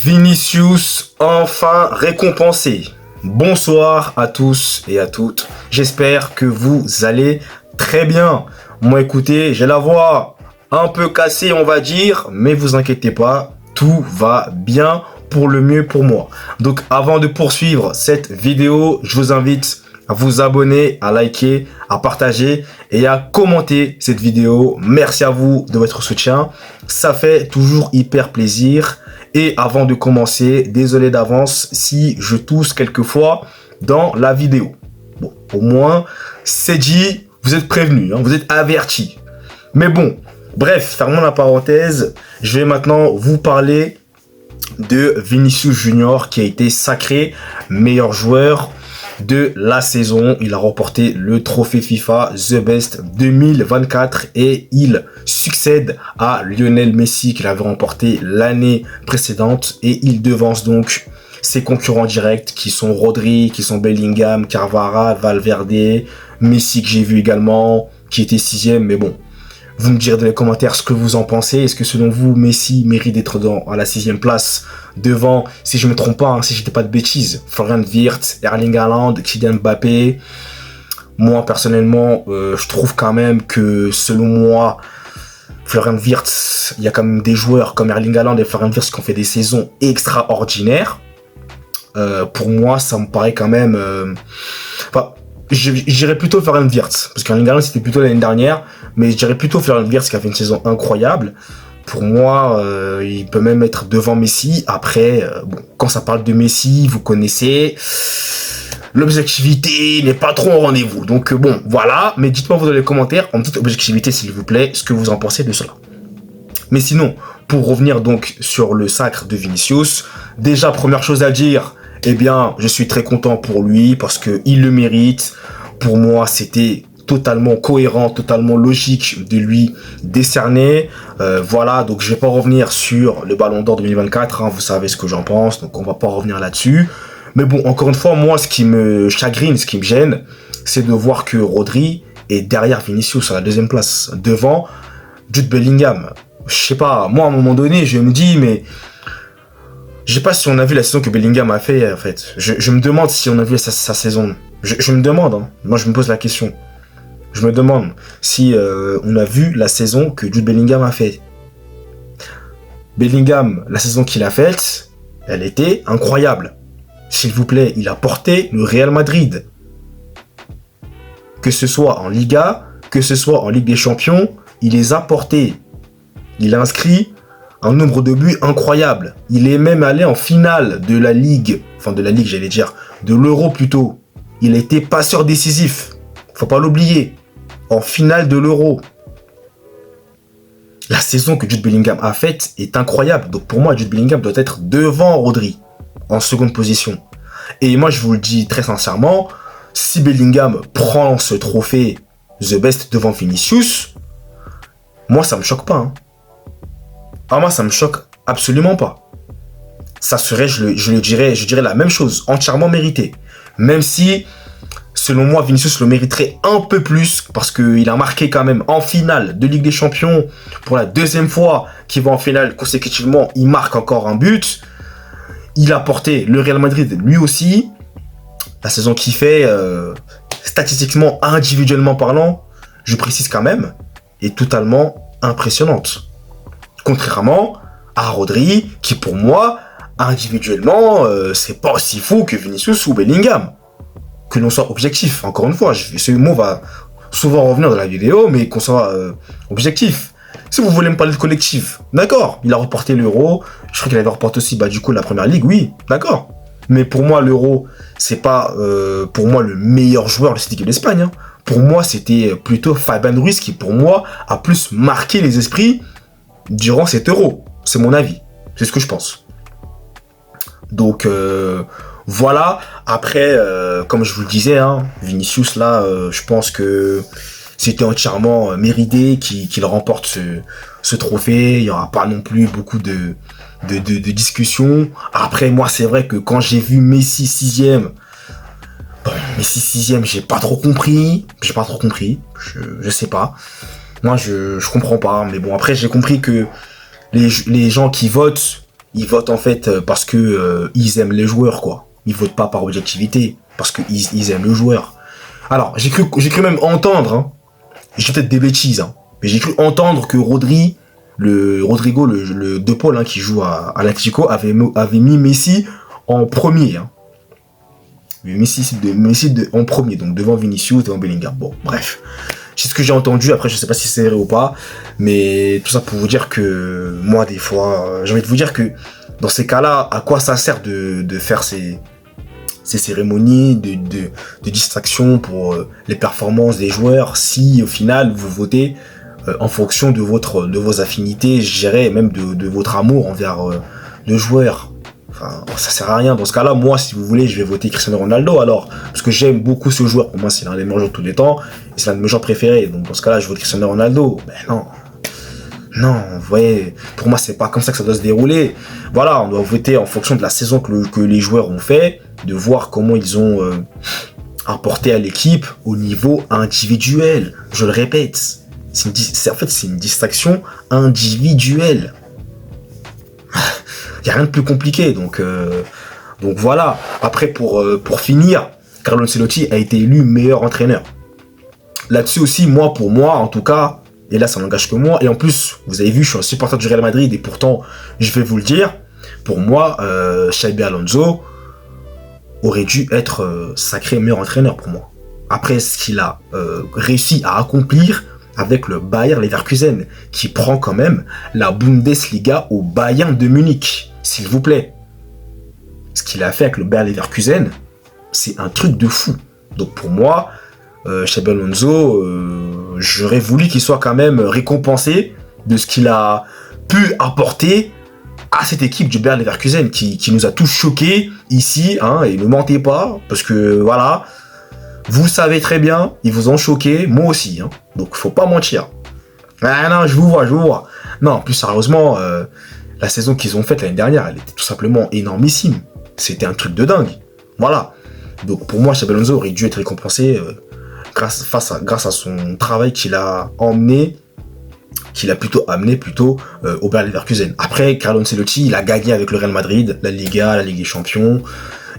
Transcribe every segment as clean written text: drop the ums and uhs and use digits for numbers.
Vinicius enfin récompensé. Bonsoir à tous et à toutes. J'espère que vous allez très bien. Moi écoutez, j'ai la voix un peu cassée on va dire, mais vous inquiétez pas, tout va bien pour le mieux pour moi. Donc avant de poursuivre cette vidéo, je vous invite à vous abonner, à liker, à partager et à commenter cette vidéo. Merci à vous de votre soutien. Ça fait toujours hyper plaisir. Et avant de commencer, désolé d'avance si je tousse quelquefois dans la vidéo. Bon, au moins, c'est dit, vous êtes prévenus, vous êtes avertis. Mais bon, bref, fermons la parenthèse. Je vais maintenant vous parler de Vinicius Junior qui a été sacré meilleur joueur de la saison. Il a remporté le trophée FIFA The Best 2024 et il succède à Lionel Messi qui l'avait remporté l'année précédente et il devance donc ses concurrents directs qui sont Rodri, qui sont Bellingham, Carvajal, Valverde, Messi que j'ai vu également qui était 6e, mais bon. Vous me direz dans les commentaires ce que vous en pensez. Est-ce que selon vous, Messi mérite d'être à la 6e place devant, si je ne me trompe pas, si je dis pas de bêtises, Florian Wirtz, Erling Haaland, Kylian Mbappé. Moi, personnellement, je trouve quand même que, selon moi, Florian Wirtz, il y a quand même des joueurs comme Erling Haaland et Florian Wirtz qui ont fait des saisons extraordinaires. Pour moi, ça me paraît quand même... J'irais plutôt Florian Wirtz, parce qu'Erling Haaland c'était plutôt l'année dernière, mais je dirais plutôt Florian Wirtz qui a fait une saison incroyable. Pour moi, il peut même être devant Messi. Après, bon, quand ça parle de Messi, vous connaissez, l'objectivité n'est pas trop au rendez-vous. Donc bon, voilà, mais dites-moi vous dans les commentaires, en toute objectivité s'il vous plaît, ce que vous en pensez de cela. Mais sinon, pour revenir donc sur le sacre de Vinicius, déjà première chose à dire, eh bien, je suis très content pour lui parce qu'il le mérite. Pour moi, c'était totalement cohérent, totalement logique de lui décerner. Voilà, donc je vais pas revenir sur le Ballon d'Or 2024. Vous savez ce que j'en pense, donc on va pas revenir là-dessus. Mais bon, encore une fois, moi, ce qui me chagrine, ce qui me gêne, c'est de voir que Rodri est derrière Vinicius à la 2e place, devant Jude Bellingham. Je sais pas, moi, à un moment donné, je me dis, mais... Je sais pas si on a vu la saison que Bellingham a fait, en fait. Je me demande si on a vu sa saison. Je me demande, Moi, je me pose la question. Je me demande si on a vu la saison que Jude Bellingham a fait. Bellingham, la saison qu'il a faite, elle était incroyable. S'il vous plaît, il a porté le Real Madrid. Que ce soit en Liga, que ce soit en Ligue des Champions, il les a portés. Il a inscrit un nombre de buts incroyable. Il est même allé en finale de la Ligue, j'allais dire, de l'Euro plutôt. Il a été passeur décisif. Faut pas l'oublier. En finale de l'Euro. La saison que Jude Bellingham a faite est incroyable. Donc pour moi, Jude Bellingham doit être devant Rodri, en seconde position. Et moi, je vous le dis très sincèrement, si Bellingham prend ce trophée The Best devant Vinicius, moi, ça me choque pas. Moi, ça me choque absolument pas. Ça serait, je dirais la même chose, entièrement mérité. Même si, selon moi, Vinicius le mériterait un peu plus, parce qu'il a marqué quand même en finale de Ligue des Champions, pour la 2e fois qu'il va en finale consécutivement, il marque encore un but. Il a porté le Real Madrid, lui aussi. La saison qu'il fait, statistiquement, individuellement parlant, je précise quand même, est totalement impressionnante. Contrairement à Rodri, qui pour moi, individuellement, c'est pas aussi fou que Vinicius ou Bellingham. Que l'on soit objectif, encore une fois, ce mot va souvent revenir dans la vidéo, mais qu'on soit objectif. Si vous voulez me parler de collectif, d'accord, il a remporté l'Euro, je crois qu'il avait remporté aussi du coup la Première Ligue, oui, d'accord. Mais pour moi, l'Euro, c'est pas pour moi le meilleur joueur de cette équipe d'Espagne. Pour moi, c'était plutôt Fabian Ruiz qui, pour moi, a plus marqué les esprits durant cet Euro. C'est mon avis. C'est ce que je pense. Donc, voilà. Après, comme je vous le disais, Vinicius, là, je pense que c'était entièrement mérité qu'il remporte ce trophée. Il n'y aura pas non plus beaucoup de discussions. Après, moi, c'est vrai que quand j'ai vu Messi 6e, Messi 6e, j'ai pas trop compris. Je sais pas. Moi, je comprends pas. Mais bon, après, j'ai compris que les gens qui votent, ils votent en fait parce que ils aiment les joueurs, quoi. Ils votent pas par objectivité, parce que ils aiment le joueur. Alors, j'ai cru même entendre, hein, j'ai peut-être des bêtises, hein, mais j'ai cru entendre que Rodrigo, le De Paul, hein, qui joue à l'Atlético, avait mis Messi en premier, hein. Messi en premier, donc devant Vinicius, devant Bellingham. Bon, bref. C'est ce que j'ai entendu, après je sais pas si c'est vrai ou pas, mais tout ça pour vous dire que moi des fois, j'ai envie de vous dire que dans ces cas-là, à quoi ça sert de faire ces cérémonies de distraction pour les performances des joueurs si au final vous votez en fonction de vos affinités, je dirais même de votre amour envers le joueur. Enfin, ça sert à rien. Dans ce cas-là, moi, si vous voulez, je vais voter Cristiano Ronaldo alors, parce que j'aime beaucoup ce joueur. Pour moi, c'est l'un des meilleurs joueurs de tous les temps, et c'est l'un de mes joueurs préférés. Donc dans ce cas-là, je vote Cristiano Ronaldo. Ben non, vous voyez, pour moi, c'est pas comme ça que ça doit se dérouler. Voilà, on doit voter en fonction de la saison que les joueurs ont fait, de voir comment ils ont apporté à l'équipe au niveau individuel. Je le répète, en fait, c'est une distraction individuelle. Il n'y a rien de plus compliqué, donc voilà. Après, pour finir, Carlo Ancelotti a été élu meilleur entraîneur. Là-dessus aussi, pour moi, en tout cas, et là, ça n'engage que moi, et en plus, vous avez vu, je suis un supporter du Real Madrid, et pourtant, je vais vous le dire, pour moi, Xabi Alonso aurait dû être sacré meilleur entraîneur pour moi. Après ce qu'il a réussi à accomplir avec le Bayer Leverkusen, qui prend quand même la Bundesliga au Bayern de Munich. S'il vous plaît. Ce qu'il a fait avec le Bayer Leverkusen, c'est un truc de fou. Donc pour moi, Xabi Alonso, j'aurais voulu qu'il soit quand même récompensé de ce qu'il a pu apporter à cette équipe du Bayer Leverkusen qui nous a tous choqués ici, hein, et ne mentez pas, parce que voilà, vous savez très bien, ils vous ont choqué, moi aussi, hein, donc faut pas mentir. Ah non, je vous vois. Non, plus sérieusement, la saison qu'ils ont faite l'année dernière, elle était tout simplement énormissime. C'était un truc de dingue. Voilà. Donc pour moi, Xabi Alonso aurait dû être récompensé grâce à son travail qu'il a amené au Bayer Leverkusen. Après, Carlo Ancelotti, il a gagné avec le Real Madrid, la Liga, la Ligue des Champions.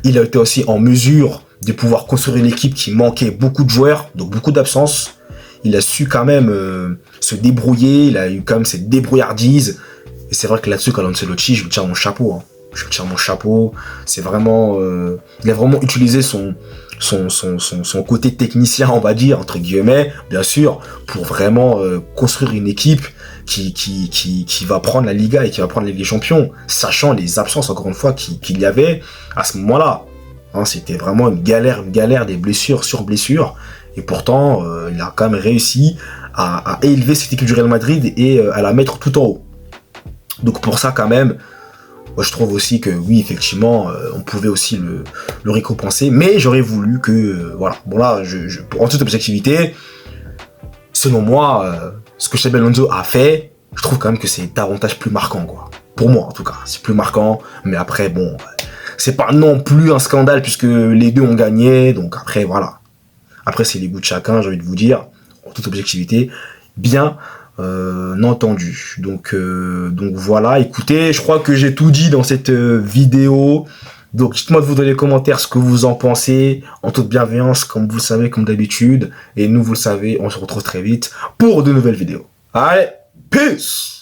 Il a été aussi en mesure de pouvoir construire une équipe qui manquait beaucoup de joueurs, donc beaucoup d'absences. Il a su quand même se débrouiller, il a eu quand même cette débrouillardise. Et c'est vrai que là-dessus, Carlo Ancelotti, je lui tire mon chapeau. Hein. Je lui tire mon chapeau. C'est vraiment... il a vraiment utilisé son côté technicien, on va dire, entre guillemets, bien sûr, pour vraiment construire une équipe qui va prendre la Liga et qui va prendre la Ligue des Champions, sachant les absences, encore une fois, qu'il y avait à ce moment-là. Hein, c'était vraiment une galère, des blessures sur blessures. Et pourtant, il a quand même réussi à élever cette équipe du Real Madrid et à la mettre tout en haut. Donc pour ça, quand même, moi, je trouve aussi que oui, effectivement, on pouvait aussi le récompenser, mais j'aurais voulu que, voilà, bon là, en toute objectivité, selon moi, ce que Xabi Alonso a fait, je trouve quand même que c'est davantage plus marquant, quoi. Pour moi, en tout cas, c'est plus marquant, mais après, bon, c'est pas non plus un scandale puisque les deux ont gagné, donc après, voilà. Après, c'est les goûts de chacun, j'ai envie de vous dire, en toute objectivité, bien entendu. Donc voilà, écoutez, je crois que j'ai tout dit dans cette vidéo. Donc dites-moi vous dans les commentaires ce que vous en pensez, en toute bienveillance, comme vous le savez, comme d'habitude. Et nous, vous le savez, on se retrouve très vite pour de nouvelles vidéos. Allez, peace!